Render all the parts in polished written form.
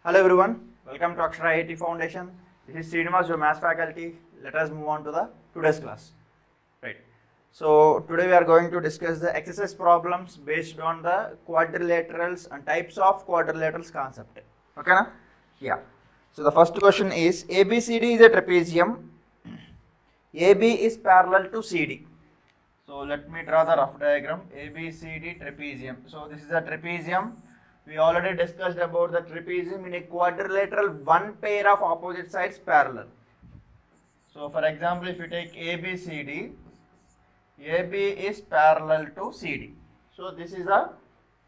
Hello everyone, welcome to Akshara IIT Foundation. This is Srinivas, your maths faculty. Let us move on to the today's class. Right. So today we are going to discuss the exercise problems based on the quadrilaterals and types of quadrilaterals concept. Okay na? Yeah. So the first question is ABCD is a trapezium. AB is parallel to CD. So let me draw the rough diagram. ABCD trapezium. So this is a trapezium. We already discussed about the trapezium in a quadrilateral, one pair of opposite sides parallel. So for example, if you take ABCD, AB is parallel to CD. So this is a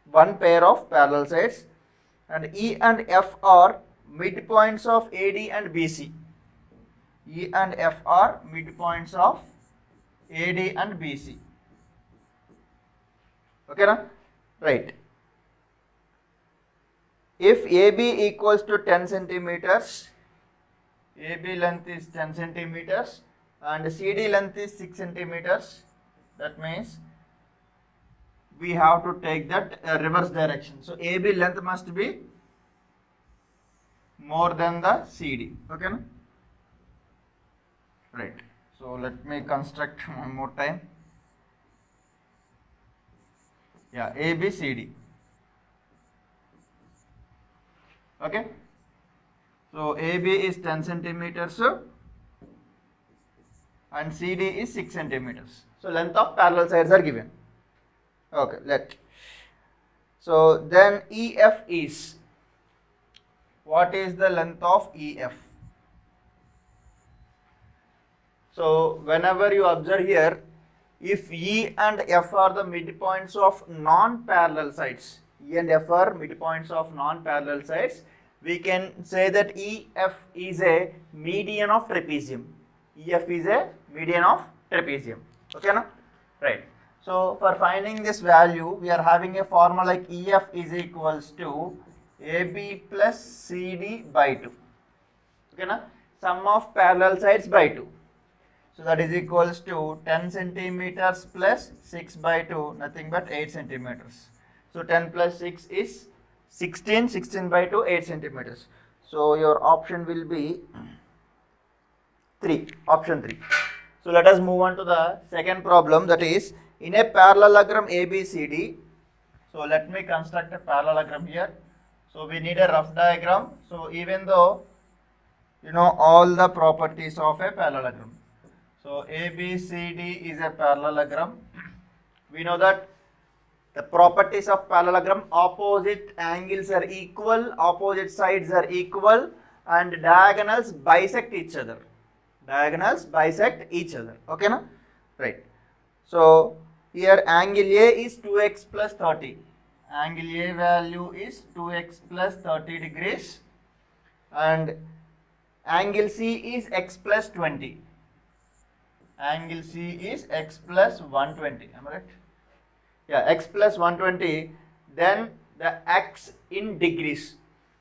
one pair of parallel sides, and E and F are midpoints of AD and BC. E and F are midpoints of AD and BC. Okay na? Right. If AB equals to 10 centimeters, AB length is 10 centimeters and CD length is 6 centimeters, that means we have to take that reverse direction. So AB length must be more than the CD. Okay na? Right. So let me construct one more time. Yeah, ABCD. Okay. So AB is 10 centimeters and CD is 6 centimeters. So length of parallel sides are given. Okay, so then EF is, what is the length of EF? So whenever you observe here, if E and F are the midpoints of non-parallel sides, E and F are midpoints of non-parallel sides, we can say that EF is a median of trapezium. EF is a median of trapezium. Okay na? Right. So for finding this value, we are having a formula like EF is equals to AB plus CD by 2. Okay na? Sum of parallel sides by 2. So that is equals to 10 centimeters plus 6 by 2, nothing but 8 centimeters. So 10 plus 6 is 16, 16 by 2, 8 centimeters. So your option will be 3, option 3. So let us move on to the second problem, that is in a parallelogram ABCD. So let me construct a parallelogram here. So we need a rough diagram. So even though you know all the properties of a parallelogram. So ABCD is a parallelogram. We know that the properties of parallelogram: opposite angles are equal, opposite sides are equal, and diagonals bisect each other. Diagonals bisect each other. Okay na? Right. So here angle A is 2x plus 30. Angle A value is 2x plus 30 degrees, and angle C is x plus 20. Angle C is x plus 120. Am I right? Yeah, x plus 120. Then the x in degrees.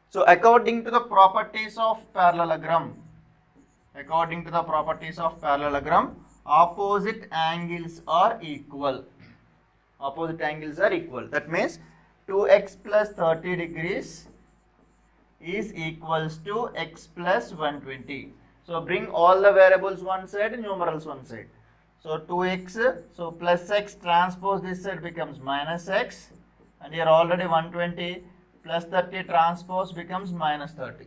So according to the properties of parallelogram, opposite angles are equal. Opposite angles are equal. That means 2x plus 30 degrees is equals to x plus 120. So bring all the variables one side and numerals one side. So 2x, so plus x transpose this side becomes minus x, and here already 120 plus 30 transpose becomes minus 30.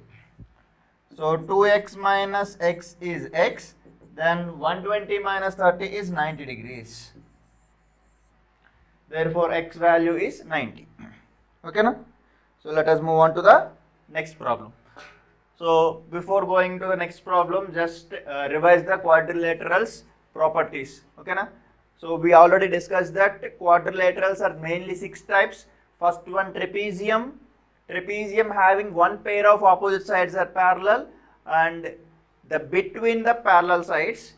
So 2x minus x is x, then 120 minus 30 is 90 degrees. Therefore x value is 90. Okay na? So let us move on to the next problem. So before going to the next problem, just revise the quadrilaterals properties. Okay na? So we already discussed that quadrilaterals are mainly 6 types. First one, trapezium. Trapezium having one pair of opposite sides are parallel, and the between the parallel sides,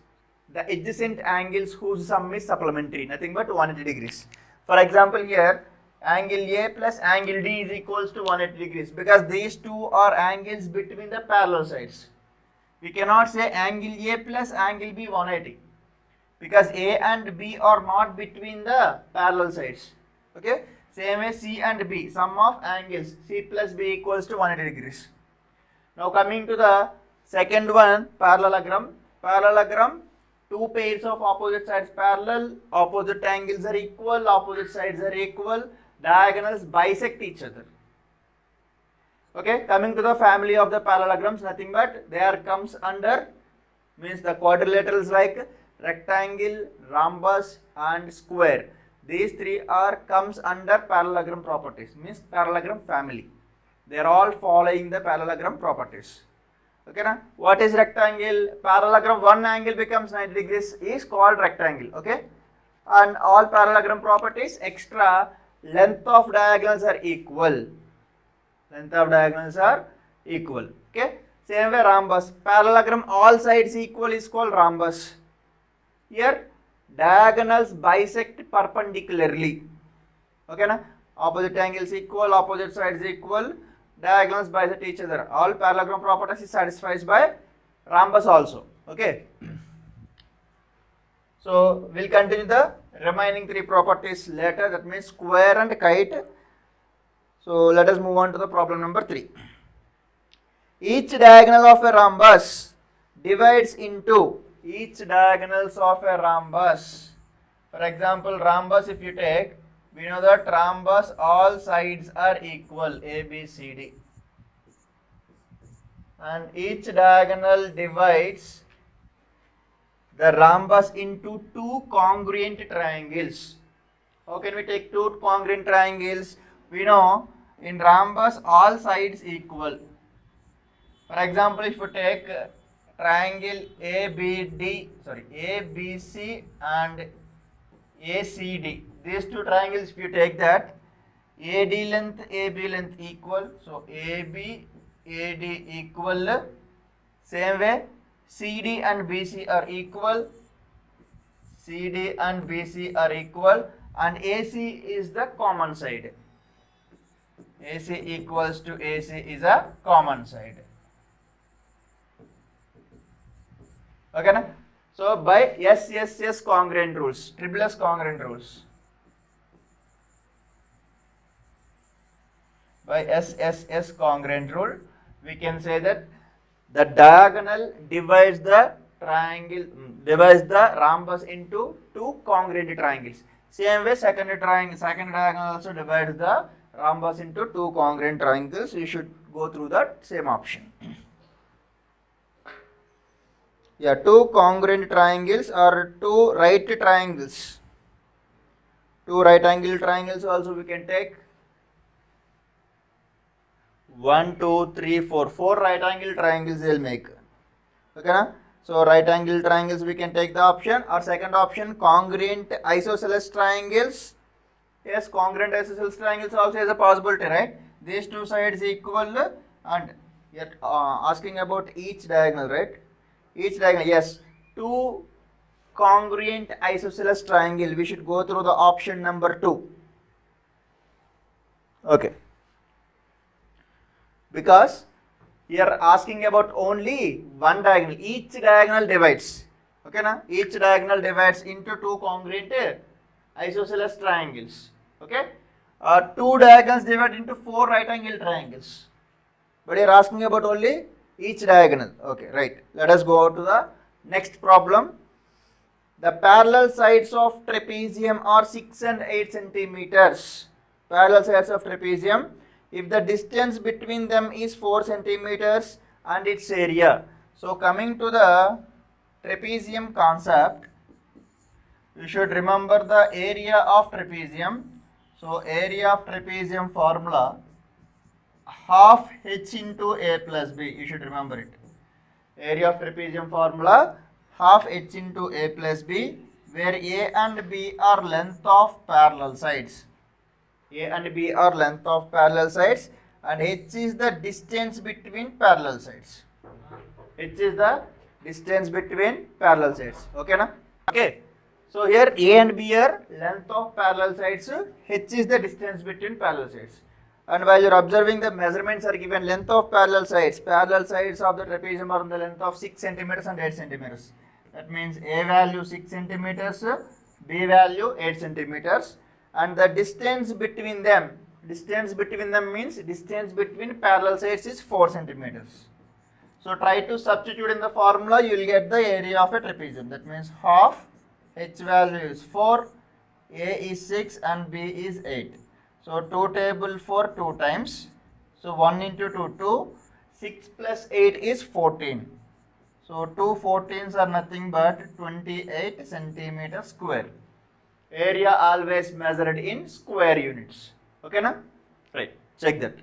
the adjacent angles whose sum is supplementary, nothing but 180 degrees. For example, here angle A plus angle D is equals to 180 degrees, because these two are angles between the parallel sides. We cannot say angle A plus angle B 180, because A and B are not between the parallel sides. Okay, same way C and B, sum of angles C plus B equals to 180 degrees. Now coming to the second one, parallelogram. Parallelogram, two pairs of opposite sides parallel, opposite angles are equal, opposite sides are equal, diagonals bisect each other. Okay, coming to the family of the parallelograms, nothing but they are comes under, means the quadrilaterals like rectangle, rhombus and square. These three are comes under parallelogram properties, means parallelogram family. They are all following the parallelogram properties. Okay, na? What is rectangle? Parallelogram, one angle becomes 90 degrees is called rectangle. Okay, and all parallelogram properties extra, length of diagonals are equal. Length of diagonals are equal. Okay, same way rhombus. Parallelogram, all sides equal is called rhombus. Here diagonals bisect perpendicularly. Okay, na? Opposite angles equal, opposite sides equal, diagonals bisect each other. All parallelogram properties is satisfied by rhombus also. Okay. So we'll continue the remaining three properties later. That means square and kite. So let us move on to the problem number 3. Each diagonal of a rhombus divides into each diagonals of a rhombus. For example, rhombus if you take, we know that rhombus all sides are equal, A, B, C, D. And each diagonal divides the rhombus into two congruent triangles. How can we take two congruent triangles? We know in rhombus all sides equal. For example, if you take triangle ABC and ACD, these two triangles, if you take that, AD length, AB length equal, so AB, AD equal, same way CD and BC are equal, CD and BC are equal, and AC is the common side. AC equals to AC is a common side. Okay, na? So by SSS congruent rules, triple S congruent rules. By SSS congruent rule, we can say that the diagonal divides the triangle, divides the rhombus into two congruent triangles. Same way, second diagonal also divides the rhombus into two congruent triangles. You should go through that same option. Yeah, two congruent triangles or two right triangles. Two right angle triangles also we can take. 1, 2, 3, 4. 4 right angle triangles they will make. Okay, na? So right angle triangles we can take the option, or second option, congruent isosceles triangles. Yes, congruent isosceles triangles also is a possibility, right? These two sides equal, and yet asking about each diagonal, right? Each diagonal, yes, two congruent isosceles triangle. We should go through the option number 2. Okay. Because here asking about only one diagonal. Each diagonal divides. Okay, na? Each diagonal divides into two congruent isosceles triangles. Okay. Two diagonals divide into 4 right angle triangles. But here asking about only each diagonal. Okay, right. Let us go to the next problem. The parallel sides of trapezium are 6 and 8 centimeters. Parallel sides of trapezium. If the distance between them is 4 centimeters and its area. So coming to the trapezium concept, you should remember the area of trapezium. So area of trapezium formula, half h into a plus b. You should remember it. Area of trapezium formula, half h into a plus b, where a and b are length of parallel sides. A and B are length of parallel sides, and h is the distance between parallel sides. H is the distance between parallel sides. Okay, na? Okay. So here A and B are length of parallel sides. H is the distance between parallel sides. And while you are observing, the measurements are given. Length of parallel sides. Parallel sides of the trapezium are on the length of 6 centimeters and 8 centimeters. That means A value 6 centimeters, B value 8 centimeters. And the distance between them means distance between parallel sides is 4 centimeters. So try to substitute in the formula, you will get the area of a trapezium. That means half, h value is 4, a is 6 and b is 8. So 2 table 4 2 times. So 1 into 2, 2. 6 plus 8 is 14. So 2 14s are nothing but 28 centimeters square. Area always measured in square units. Okay, na? Right. Check that.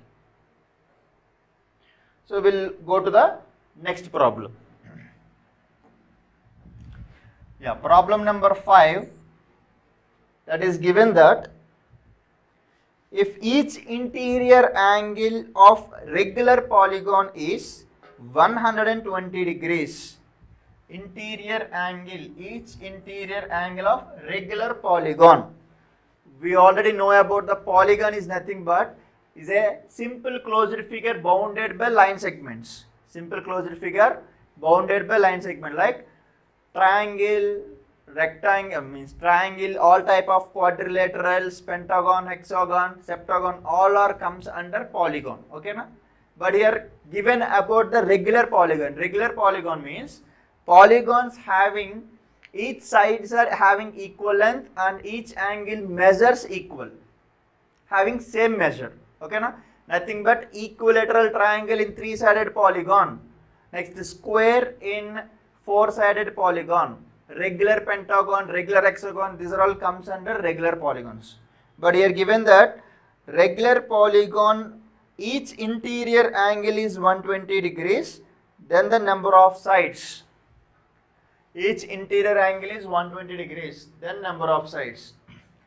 So we'll go to the next problem. Yeah, problem number 5. That is given that if each interior angle of regular polygon is 120 degrees, interior angle, each interior angle of regular polygon. We already know about the polygon is nothing but is a simple closed figure bounded by line segments. Simple closed figure bounded by line segment, like triangle, rectangle, means triangle, all type of quadrilaterals, pentagon, hexagon, septagon, all are comes under polygon. Okay, na? But here given about the regular polygon. Regular polygon means polygons having each sides are having equal length and each angle measures equal, having same measure. Okay, na? Nothing but equilateral triangle in 3-sided polygon. Next, square in 4-sided polygon. Regular pentagon, regular hexagon, these are all comes under regular polygons. But here given that regular polygon, each interior angle is 120 degrees, then the number of sides. Each interior angle is 120 degrees, then number of sides.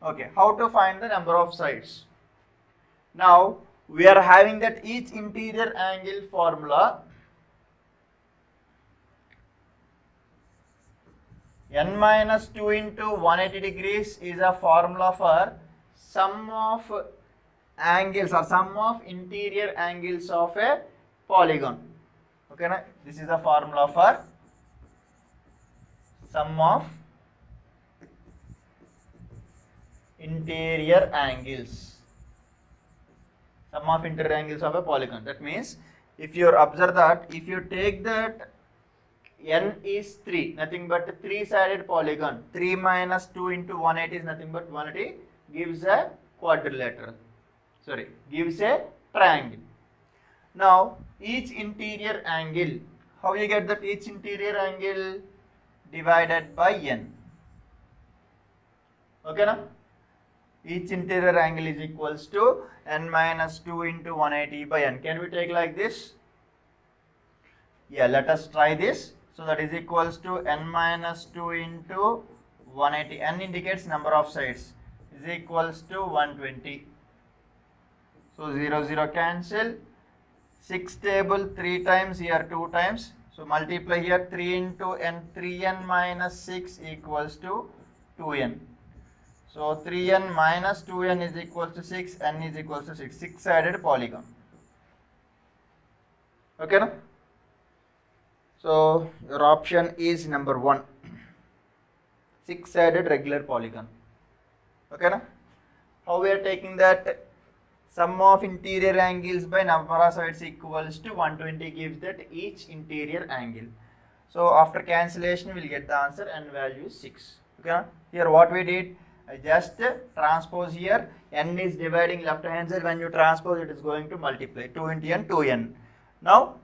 Okay, how to find the number of sides? Now, we are having that each interior angle formula. N minus 2 into 180 degrees is a formula for sum of angles or sum of interior angles of a polygon. Okay, na? This is a formula for sum of interior angles. Sum of interior angles of a polygon. That means if you observe that, if you take that n is 3, nothing but 3-sided polygon. 3 minus 2 into 180 is nothing but 180 gives a quadrilateral. Sorry, gives a triangle. Now, each interior angle, how you get that each interior angle? Divided by n. Okay, na? Each interior angle is equals to n minus 2 into 180 by n. Can we take like this? Yeah, let us try this. So that is equals to n minus 2 into 180. N indicates number of sides. Is equals to 120. So 0, 0 cancel. 6 table 3 times, here 2 times. So multiply here 3 into n. 3n minus 6 equals to 2n. So 3n minus 2n is equals to 6. N is equals to 6. 6-sided polygon. Okay, na? So your option is number 1. 6-sided regular polygon. Okay, na? How we are taking that? Sum of interior angles by number of sides equals to 120 gives that each interior angle. So after cancellation we will get the answer, n value is 6. Okay, na? Here what we did, I just transpose here, n is dividing left hand side, when you transpose it is going to multiply, 2 into n, 2n. Now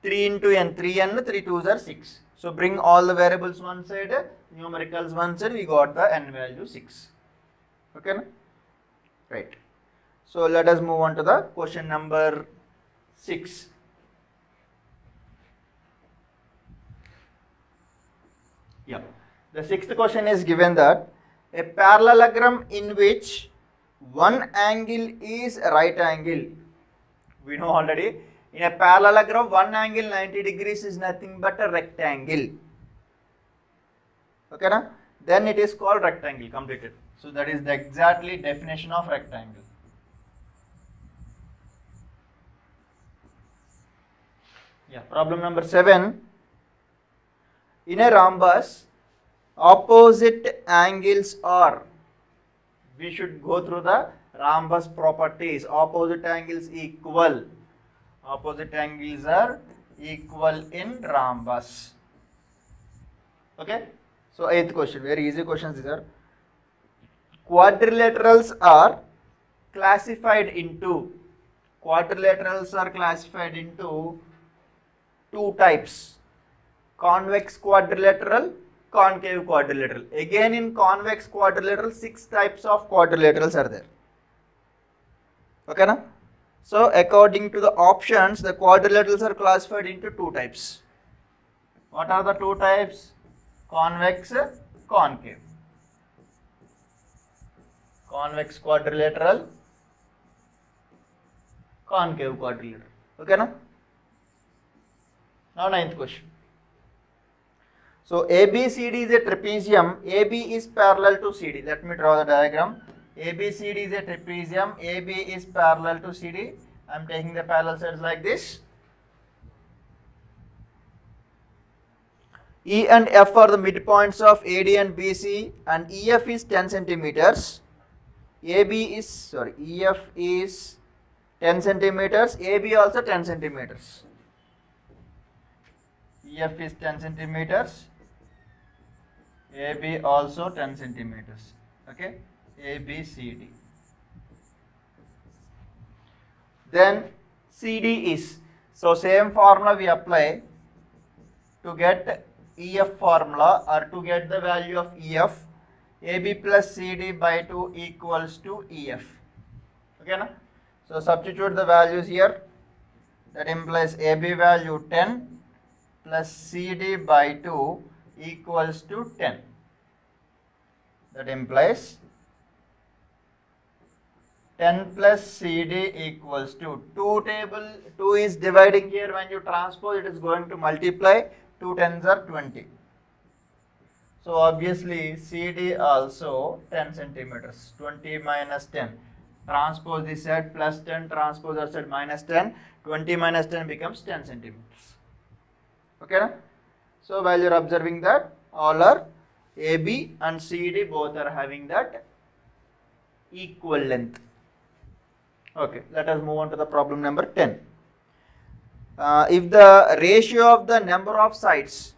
3 into n, 3n, 3 2s are 6. So bring all the variables one side, numericals one side, we got the n value 6. Okay, na? Right. So let us move on to the question number 6. Yeah. The sixth question is given that a parallelogram in which one angle is right angle. We know already, in a parallelogram one angle 90 degrees is nothing but a rectangle. Okay, na? Then it is called rectangle, completed. So that is the exactly definition of rectangle. Yeah, problem number 7. In a rhombus, opposite angles are, we should go through the rhombus properties. Opposite angles equal. Opposite angles are equal in rhombus. Okay. So 8th question, very easy questions these are. Quadrilaterals are classified into two types: convex quadrilateral, concave quadrilateral. Again, in convex quadrilateral, 6 types of quadrilaterals are there. Okay, na? So according to the options, the quadrilaterals are classified into 2 types. What are the 2 types? Convex, concave. Convex quadrilateral, concave quadrilateral. Okay, na? Now 9th question. So ABCD is a trapezium. AB is parallel to CD. Let me draw the diagram. ABCD is a trapezium. AB is parallel to CD. I am taking the parallel sides like this. E and F are the midpoints of AD and BC, and EF is 10 centimeters. EF is 10 centimeters. AB also 10 centimeters. EF is 10 centimeters. AB also 10 centimeters. Okay, ABCD. Then CD is, so same formula we apply to get EF formula, or to get the value of EF. AB plus CD by 2 equals to EF. Okay, na? So substitute the values here. That implies AB value 10 plus CD by 2 equals to 10. That implies 10 plus CD equals to 2 is dividing here. When you transpose, it is going to multiply. 2 tens are 20. So obviously CD also 10 centimeters. 20 minus 10. Transpose this side plus 10, transpose that side minus 10. 20 minus 10 becomes 10 centimeters. Okay, na? So while you are observing that, all are AB and CD both are having that equal length. Okay, let us move on to the problem number 10. If the ratio of the number of sides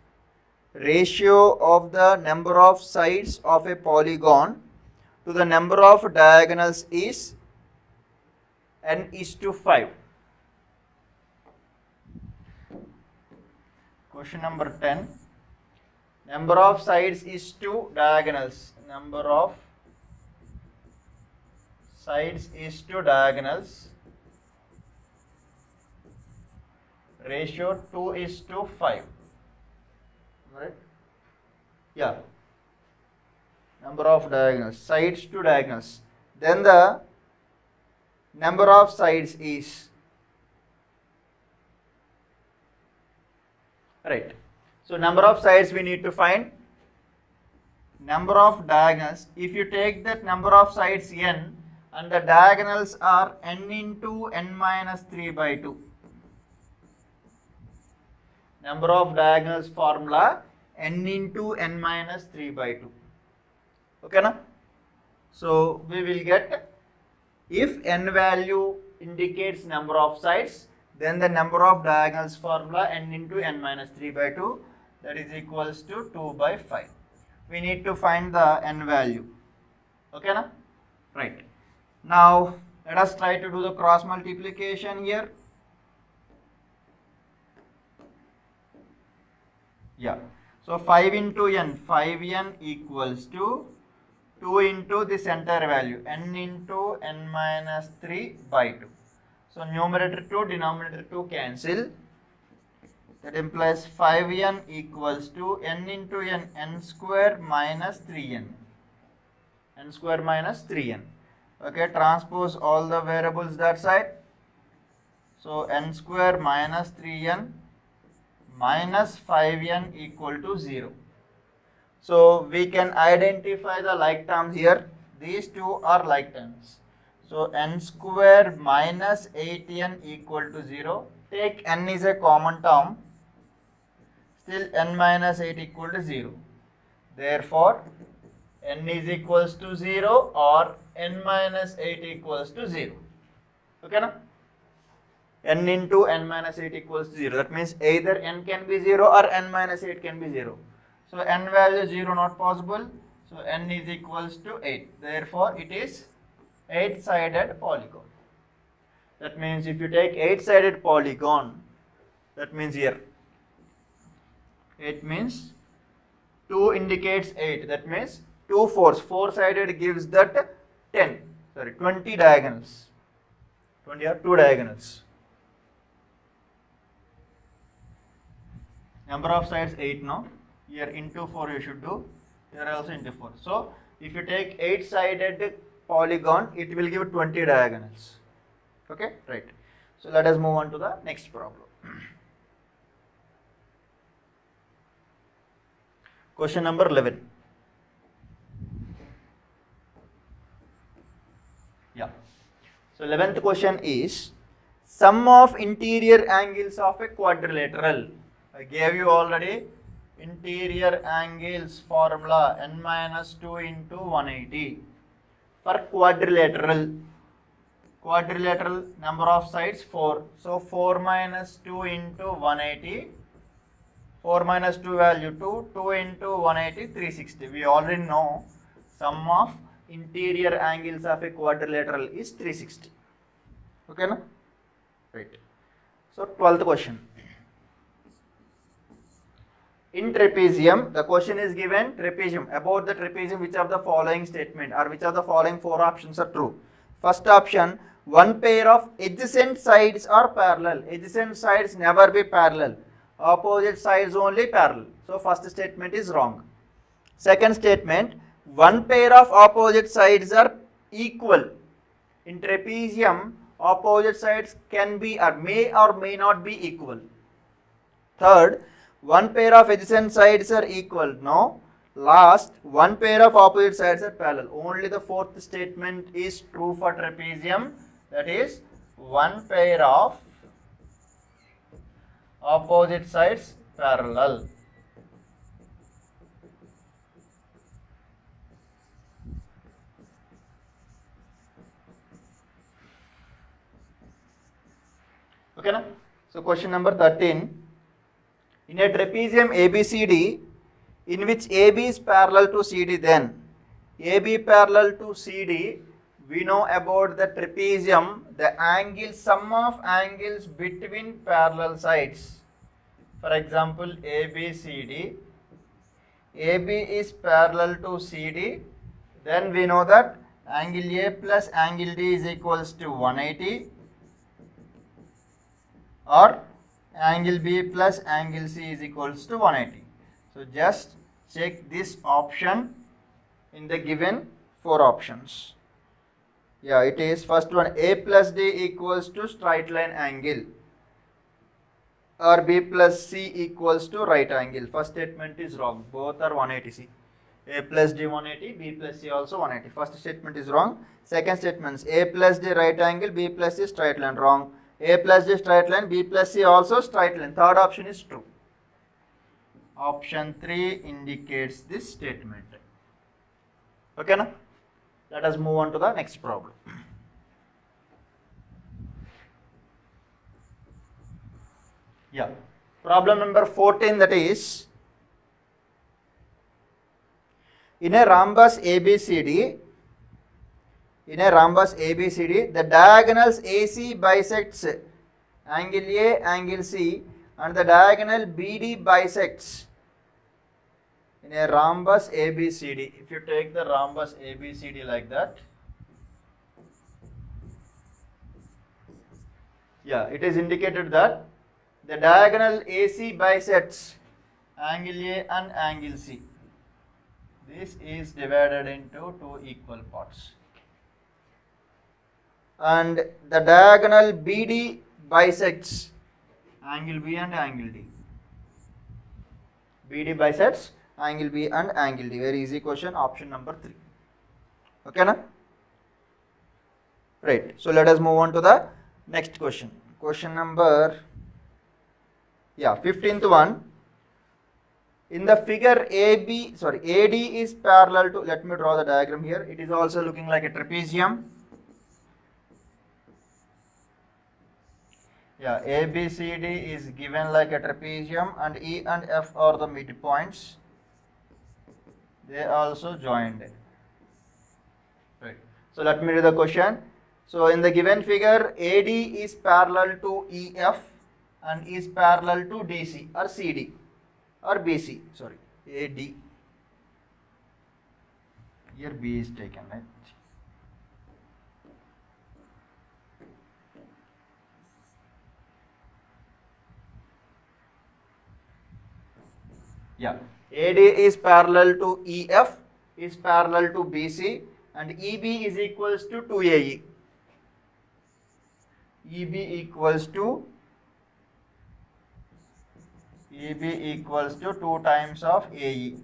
of a polygon to the number of diagonals is n:5. Question number 10. Number of sides is to diagonals. Number of sides is to diagonals. Ratio 2:5. Right? Yeah. Number of diagonals. Sides to diagonals. Then the number of sides is. Right. So number of sides we need to find. Number of diagonals. If you take that number of sides n, and the diagonals are n into n minus 3 by 2. Number of diagonals formula n into n minus 3 by 2. Okay, na? So we will get, if n value indicates number of sides, then the number of diagonals formula n into n minus 3 by 2, that is equals to 2 by 5. We need to find the n value. Okay, na? Right. Now let us try to do the cross multiplication here. Yeah. So 5 into n, 5n equals to 2 into the center value, n into n minus 3 by 2. So numerator 2, denominator 2 cancel. That implies 5n equals to n into n, n square minus 3n. n square minus 3n. Okay, transpose all the variables that side. So n square minus 3n minus 5n equal to 0. So we can identify the like terms here. These two are like terms. So n square minus 8n equal to 0. Take n is a common term. Still n minus 8 equal to 0. Therefore, n is equals to 0 or n minus 8 equals to 0. Okay, na? n into n minus 8 equals to 0. That means either n can be 0 or n minus 8 can be 0. So n value 0 not possible. So n is equals to 8. Therefore, it is 8-sided polygon. That means if you take 8-sided polygon, that means here 8 means 2 indicates 8. That means 2 fours. 4-sided gives that 20 diagonals. 20 or 2 diagonals. Number of sides 8 now. Here into 4 you should do. Here also into 4. So if you take 8-sided polygon, it will give 20 diagonals. Okay, right. So let us move on to the next problem. Question number 11. Yeah. So 11th question is sum of interior angles of a quadrilateral. I gave you already interior angles formula n minus 2 into 180 for quadrilateral. Quadrilateral number of sides 4. So 4 minus 2 into 180. 4 minus 2 value 2. 2 into 180 360. We already know sum of interior angles of a quadrilateral is 360. Okay, no? Right. So 12th question. In trapezium, the question is given trapezium. About the trapezium, which of the following statement or which of the following 4 options are true? First option, one pair of adjacent sides are parallel. Adjacent sides never be parallel. Opposite sides only parallel. So first statement is wrong. Second statement, one pair of opposite sides are equal. In trapezium, opposite sides can be or may not be equal. Third, one pair of adjacent sides are equal. No. Last, one pair of opposite sides are parallel. Only the fourth statement is true for trapezium. That is, one pair of opposite sides parallel. Okay, na? So question number 13. In a trapezium ABCD, in which AB is parallel to CD, then AB parallel to CD, we know about the trapezium, the angle, sum of angles between parallel sides. For example, ABCD, AB is parallel to CD, then we know that angle A plus angle D is equals to 180, or angle B plus angle C is equals to 180. So just check this option in the given 4 options. Yeah, it is first one, A plus D equals to straight line angle, or B plus C equals to right angle. First statement is wrong. Both are 180. See, A plus D 180, B plus C also 180. First statement is wrong. Second statement is A plus D right angle, B plus C straight line. Wrong. A plus D straight line, B plus C also straight line. Third option is true. Option 3 indicates this statement. Okay, na? Let us move on to the next problem. Yeah. Problem number 14, that is, in a rhombus ABCD, the diagonals AC bisects angle A, angle C, and the diagonal BD bisects in a rhombus ABCD. If you take the rhombus ABCD like that, yeah, it is indicated that the diagonal AC bisects angle A and angle C. This is divided into 2 equal parts. And the diagonal BD bisects angle B and angle D. BD bisects angle B and angle D. Very easy question, option number 3. Okay, na? Right. So let us move on to the next question. Question number 15th one. In the figure AD is parallel to, let me draw the diagram here. It is also looking like a trapezium. Yeah, ABCD is given like a trapezium, and E and F are the midpoints. They also joined. Right. So let me read the question. So in the given figure, AD is parallel to EF and is parallel to DC or CD or BC. Sorry, AD. Here B is taken, right? Yeah, AD is parallel to EF, is parallel to BC, and EB is equals to 2AE. EB equals to 2 times of AE.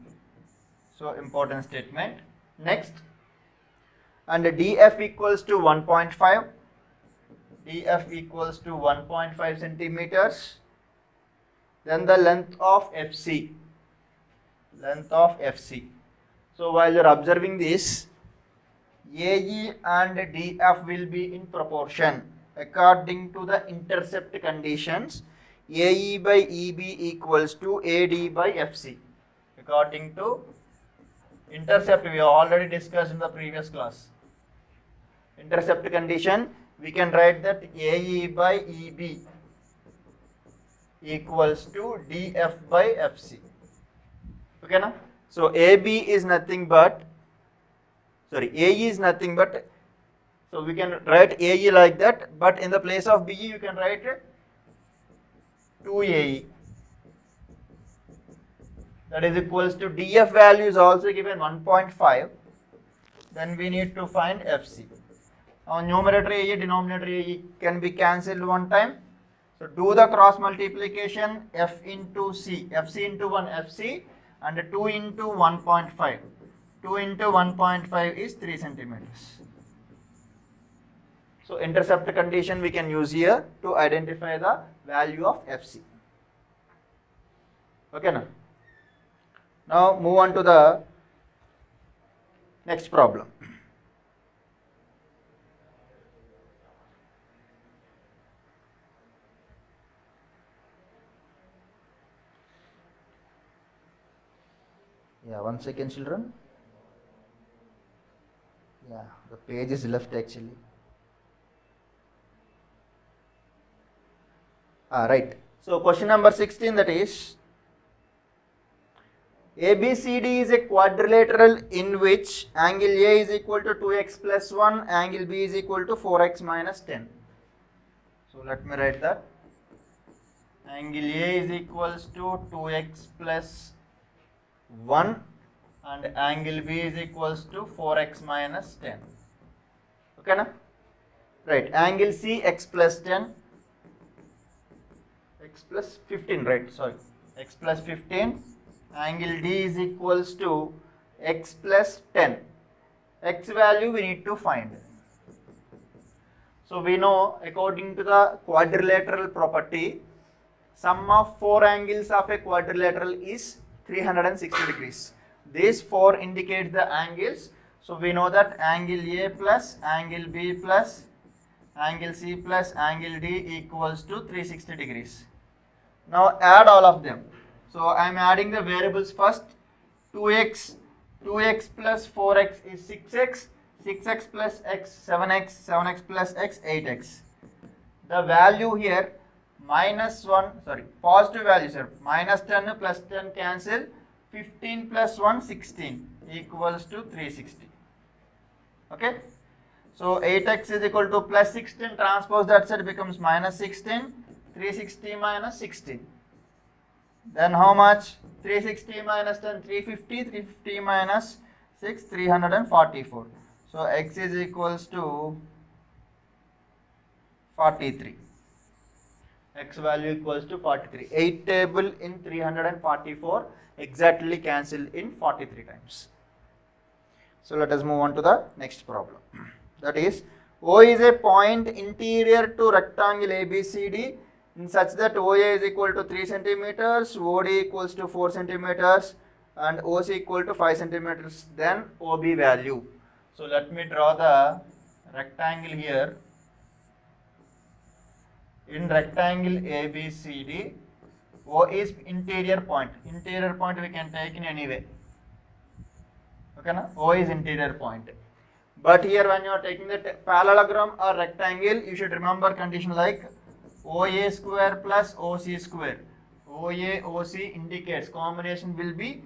So important statement. Next, and DF equals to 1.5. DF equals to 1.5 centimeters. Then the length of FC. Length of FC. So while you are observing this, AE and DF will be in proportion according to the intercept conditions. AE by EB equals to AD by FC. According to intercept, we have already discussed in the previous class. Intercept condition, we can write that AE by EB equals to DF by FC. Okay, na? So AB is nothing but, AE is nothing but, so we can write AE like that, but in the place of BE you can write 2AE. That is equals to DF value is also given 1.5. Then we need to find FC. Now numerator AE, denominator AE can be cancelled one time. So do the cross multiplication, F into C, FC into 1 FC, and 2 into 1.5. 2 into 1.5 is 3 centimeters. So intercept condition we can use here to identify the value of FC. Okay, now move on to the next problem. Yeah, 1 second, children. Yeah, the page is left actually. Right. So question number 16, that is, ABCD is a quadrilateral in which angle A is equal to 2x plus 1, angle B is equal to 4x minus 10. So let me write that. Angle A is equals to 2x plus 1 and angle B is equals to 4x minus 10. Okay, na? Right. Angle C, x plus 10, x plus 15, right? Sorry, x plus 15. Angle D is equals to x plus 10. X value we need to find. So we know according to the quadrilateral property, sum of 4 angles of a quadrilateral is 360 degrees. These 4 indicate the angles. So we know that angle A plus angle B plus angle C plus angle D equals to 360 degrees. Now add all of them. So I am adding the variables first. 2x plus 4x is 6x, 6x plus x 7x, 7x plus x 8x. The value here positive value, sir. Minus 10 plus 10 cancel. 15 plus 1 16 equals to 360. Okay. So 8x is equal to plus 16, transpose that side becomes minus 16. 360 minus 16. Then how much? 360 minus 10, 350. 350 minus 6, 344. So x is equals to 43. X value equals to 43. 8 table in 344 exactly cancel in 43 times. So let us move on to the next problem. That is, O is a point interior to rectangle ABCD in such that OA is equal to 3 centimeters, OD equals to 4 centimeters, and OC equal to 5 centimeters. Then OB value. So let me draw the rectangle here. In rectangle ABCD, O is interior point. Interior point we can take in any way. Okay, na? O is interior point. But here when you are taking the parallelogram or rectangle, you should remember condition like OA square plus OC square. OA, OC indicates combination will be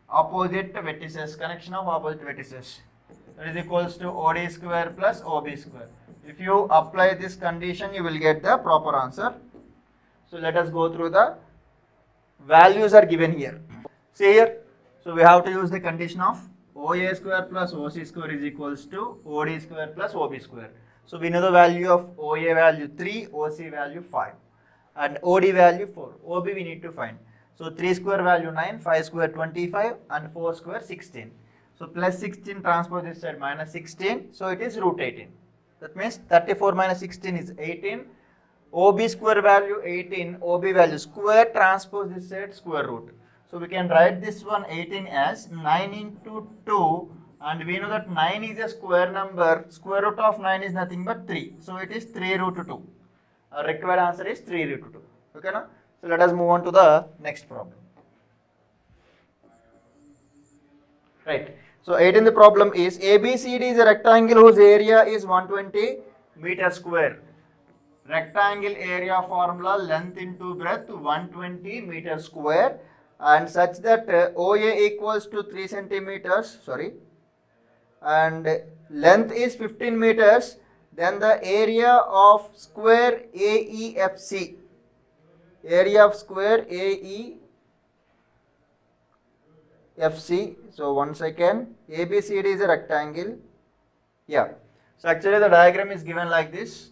opposite vertices, connection of opposite vertices. That is equals to OD square plus OB square. If you apply this condition, you will get the proper answer. So let us go through the values are given here. See here. So we have to use the condition of OA square plus OC square is equals to OD square plus OB square. So we know the value of OA value 3, OC value 5 and OD value 4. OB we need to find. So 3 square value 9, 5 square 25 and 4 square 16. So plus 16 transpose this side minus 16. So it is root 18. That means 34 minus 16 is 18. OB square value 18, OB value square transpose this side square root. So we can write this one 18 as 9 into 2 and we know that 9 is a square number. Square root of 9 is nothing but 3. So it is 3 root 2. Our required answer is 3 root 2. Okay, na? So let us move on to the next problem. Right. So 18th problem is ABCD is a rectangle whose area is 120 meters square. Rectangle area formula length into breadth 120 meters square and such that OA equals to 3 centimeters, and length is 15 meters, then the area of square AEFC, area of square AEFC. So one second, ABCD is a rectangle. Yeah. So actually the diagram is given like this.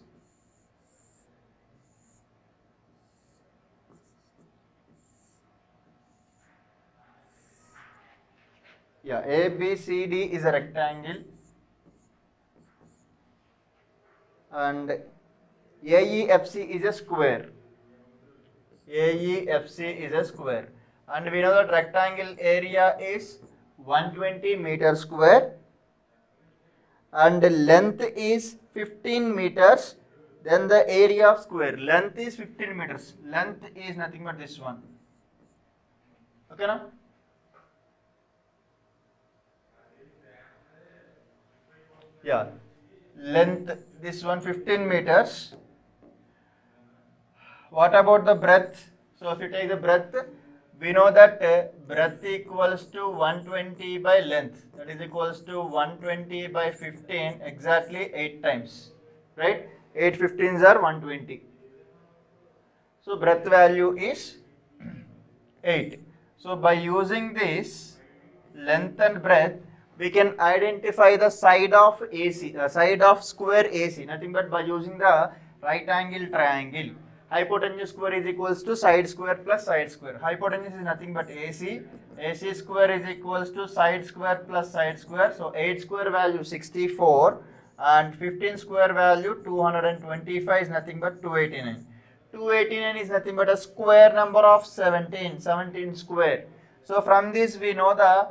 Yeah, ABCD is a rectangle and AEFC is a square. AEFC is a square. And we know that rectangle area is 120 meters square and length is 15 meters. Then the area of square, length is 15 meters. Length is nothing but this one. Okay, na? Yeah, length this one 15 meters. What about the breadth? So if you take the breadth, we know that breadth equals to 120 by length. That is equals to 120 by 15, exactly 8 times. Right? 8 15s are 120. So breadth value is 8. So by using this length and breadth, we can identify the side of AC, side of square AC, nothing but by using the right angle triangle. Hypotenuse square is equals to side square plus side square. Hypotenuse is nothing but AC. AC square is equals to side square plus side square. So 8 square value 64 and 15 square value 225 is nothing but 289. 289 is nothing but a square number of 17 square. So from this we know the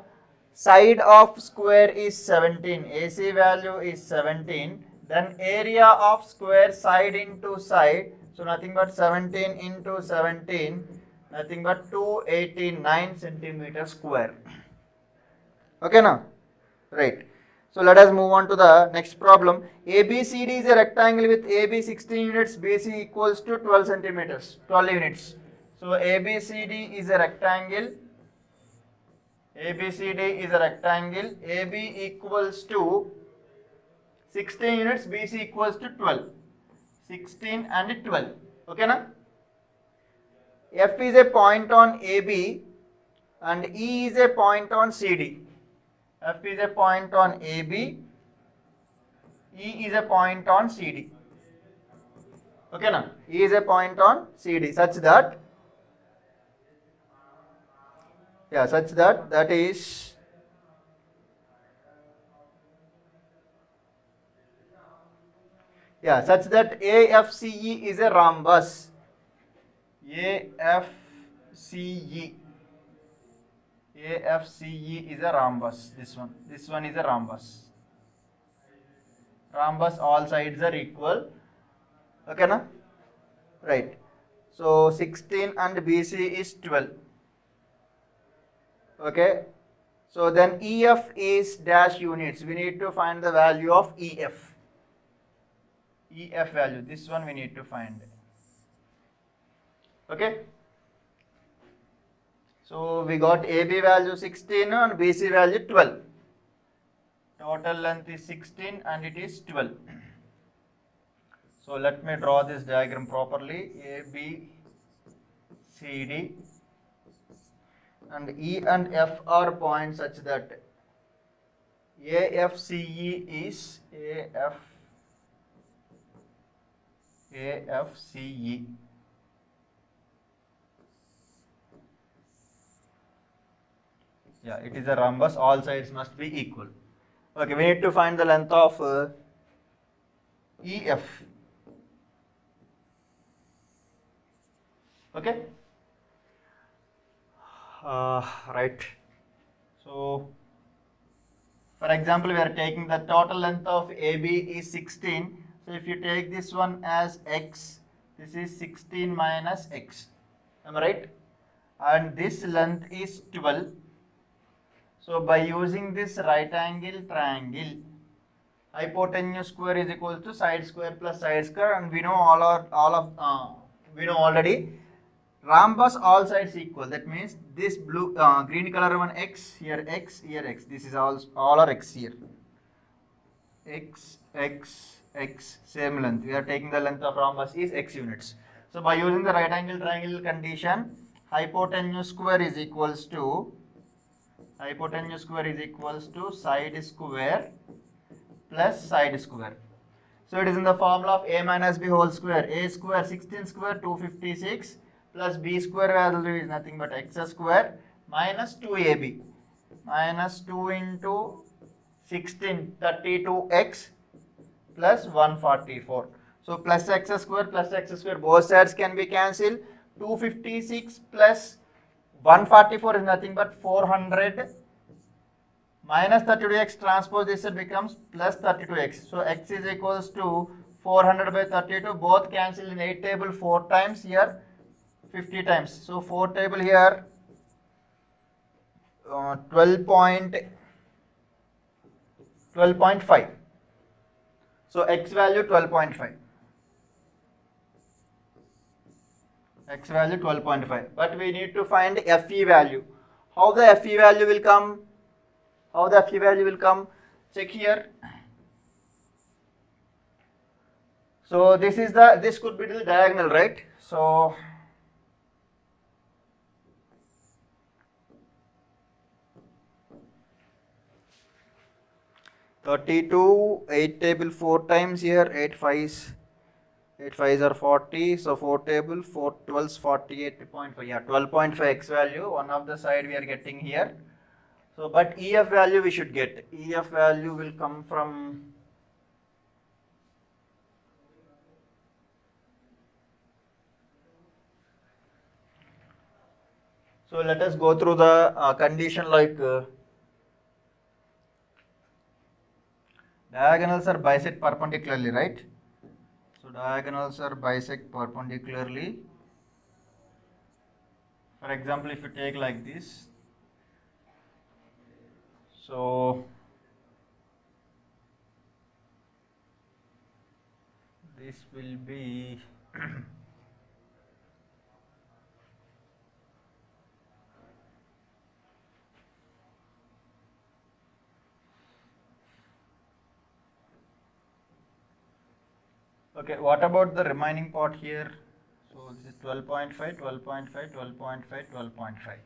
side of square is 17, AC value is 17, then area of square side into side, so nothing but 17 into 17, nothing but 289 centimeters square. Okay, now? Right. So let us move on to the next problem. ABCD is a rectangle with AB 16 units, BC equals to 12 centimeters, 12 units. So ABCD is a rectangle. ABCD is a rectangle. AB equals to 16 units, BC equals to 12. 16 and 12. Okay, na? F is a point on AB and E is a point on CD. F is a point on AB, E is a point on CD. Okay, na? E is a point on CD such that that is such that AFCE is a rhombus. AFCE is a rhombus. This one is a rhombus. Rhombus, all sides are equal. Okay, na? right? So 16 and BC is 12. Okay. So then EF is dash units. We need to find the value of EF. EF value. This one we need to find. Okay. So we got AB value 16 and BC value 12. Total length is 16 and it is 12. So let me draw this diagram properly. A, B, C, D, and E and F are points such that AFCE is AFCE. Yeah, it is a rhombus. All sides must be equal. Okay, we need to find the length of EF. Okay. Right. So, for example, we are taking the total length of AB is 16. So, if you take this one as x, this is 16 minus x. Am I right? And this length is 12. So, by using this right angle triangle, hypotenuse square is equal to side square plus side square, and we know we know already. Rhombus all sides equal. That means this blue green color one x, here x, here x. This is all are x here. X, x, x, same length. We are taking the length of rhombus is x units. So by using the right angle triangle condition, hypotenuse square is equals to side square plus side square. So it is in the formula of a minus b whole square. A square 16 square 256 plus b square value is nothing but x square minus 2ab minus 2 into 16 32x plus 144. So plus x square both sides can be cancelled. 256 plus 144 is nothing but 400 minus 32x transpose this becomes plus 32x. So x is equals to 400 by 32, both cancel in 8 table 4 times, here 50 times. So 4 table here 12.5. So x value 12.5. X value 12.5. But we need to find FE value. How the FE value will come? Check here. So this could be the diagonal, right? So (32) 8 table 4 times here, 8 5s are 40, so 4 table 4 12s 48.5. Yeah, 12.5 x value. One of the side we are getting here. So, but EF value we should get. EF value will come from so let us go through the condition like diagonals are bisect perpendicularly, right? So diagonals are bisect perpendicularly. For example, if you take like this, so this will be okay. What about the remaining part here? So this is 12.5, 12.5, 12.5, 12.5.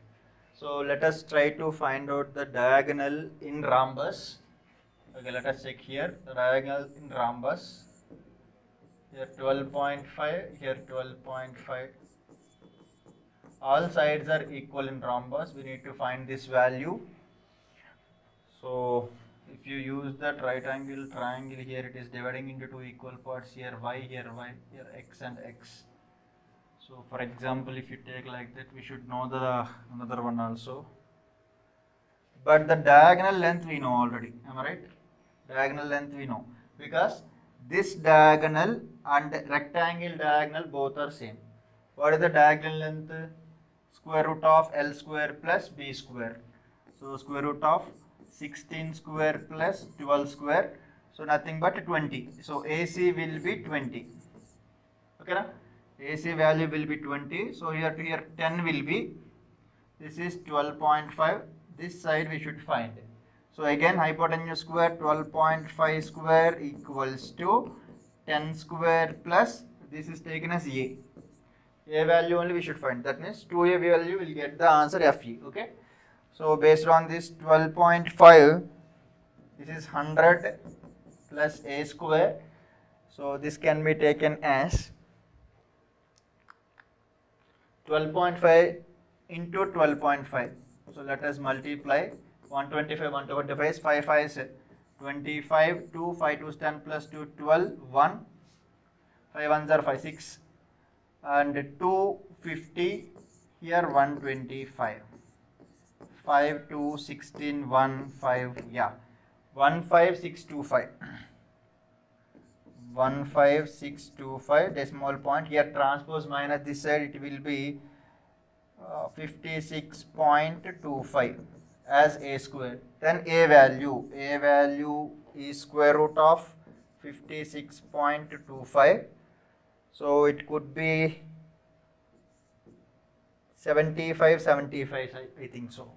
So let us try to find out the diagonal in rhombus. Okay, let us check here the diagonal in rhombus. Here 12.5, here 12.5. All sides are equal in rhombus. We need to find this value. So if you use that right angle triangle here, it is dividing into two equal parts. Here y, here x and x. So for example, if you take like that, we should know the another one also. But the diagonal length we know already. Am I right? Diagonal length we know, because this diagonal and rectangle diagonal both are same. What is the diagonal length? Square root of L square plus B square. So square root of 16 square plus 12 square. So nothing but 20. So AC will be 20. Okay, na? AC value will be 20. So here to here 10 will be. This is 12.5. This side we should find. So again hypotenuse square 12.5 square equals to 10 square plus this is taken as A. A value only we should find. That means 2A value will get the answer FE. Okay. So based on this 12.5, this is 100 plus A square. So this can be taken as 12.5 into 12.5. So let us multiply 125, 125 is 5, 5 is 25, 2, 5 2 is 10 plus 2, 12, 1, 5 1s are 5, 6 and 250, here 125, 5 2 16, 1 5, yeah, 15625, 15625 decimal point, here transpose minus this side it will be 56.25 as A square. Then A value is square root of 56.25. So it could be 75, I think so.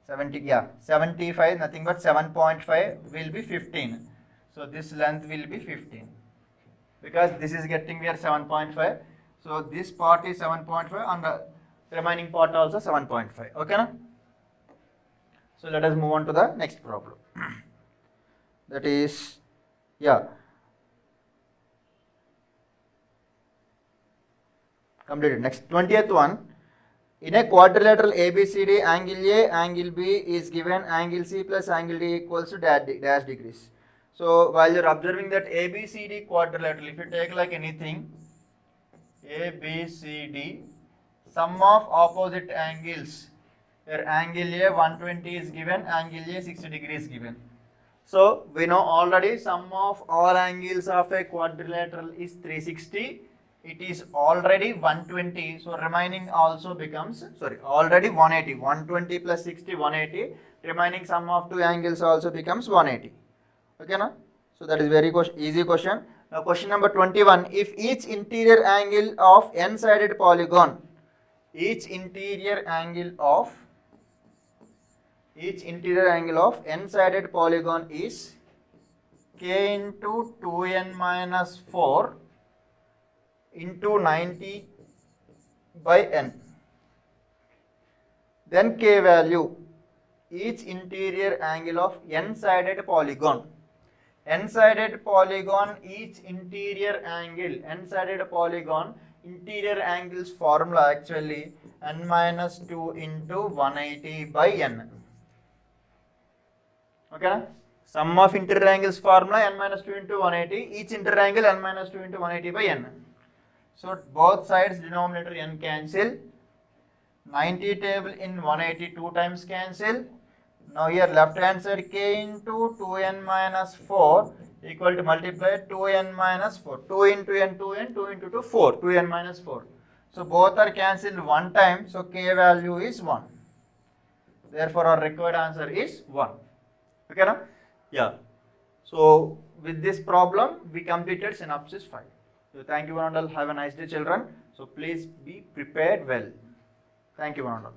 70, yeah, 75, nothing but 7.5 will be 15. So this length will be 15. Because this is getting here 7.5. So this part is 7.5 and the remaining part also 7.5. Okay, na? So let us move on to the next problem. That is, yeah, completed. Next 20th one. In a quadrilateral ABCD, angle A, angle B is given, angle C plus angle D equals to dash degrees. So while you are observing that ABCD quadrilateral, if you take like anything, ABCD, sum of opposite angles, where angle A 120 is given, angle A 60 degrees is given. So we know already sum of all angles of a quadrilateral is 360. It is already 120. So remaining also becomes, already 180. 120 plus 60, 180. Remaining sum of two angles also becomes 180. Okay, na? So that is very easy question. Now question number 21. If each interior angle of n-sided polygon, each interior angle of n-sided polygon is k into 2n minus 4 into 90 by n. Then k value, each interior angle of n-sided polygon. N-sided polygon, each interior angle, n-sided polygon, interior angles formula actually n minus 2 into 180 by n. Okay, sum of interior angles formula n minus 2 into 180, each interior angle n minus 2 into 180 by n. So both sides denominator n cancel, 90 table in 180 2 times cancel. Now here left hand side k into 2n minus 4 equal to multiply 2n minus 4, 2 into n 2n, 2 into 2 4, 2n minus 4. So both are cancelled one time, so k value is 1. Therefore our required answer is 1. Okay, na? Yeah. So with this problem we completed synopsis 5. So thank you one and all. Have a nice day, children. So please be prepared well. Thank you one and all.